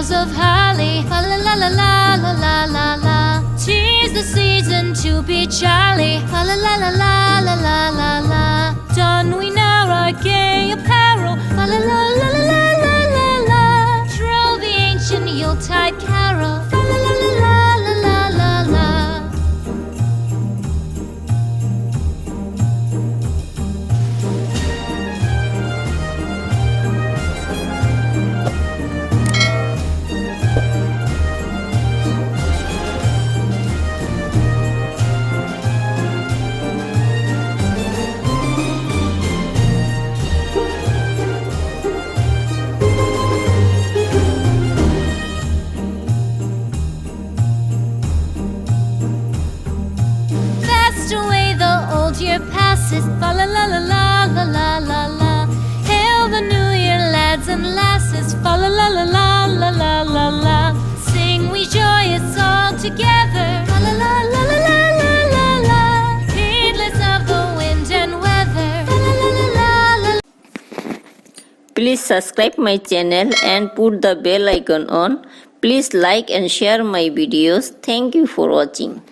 boughs of holly. Fa la la la la la la la la. 'Tis the season to be jolly. Fa la la la la la la la la. Don we now our gay apparel. Fa la la la la la la la la. Troll the ancient Yuletide carol. Fa la la la la la la la la. Away the old year passes. Fa la la la la la la la la. Hail the new year, lads and lasses. Fa la la la la la la la la. Sing we joyous all together. Fa la la la la la la la la. Heedless of the wind and weather. Fa la la la la la. Please subscribe my channel and put the bell icon on. Please like and share my videos. Thank you for watching.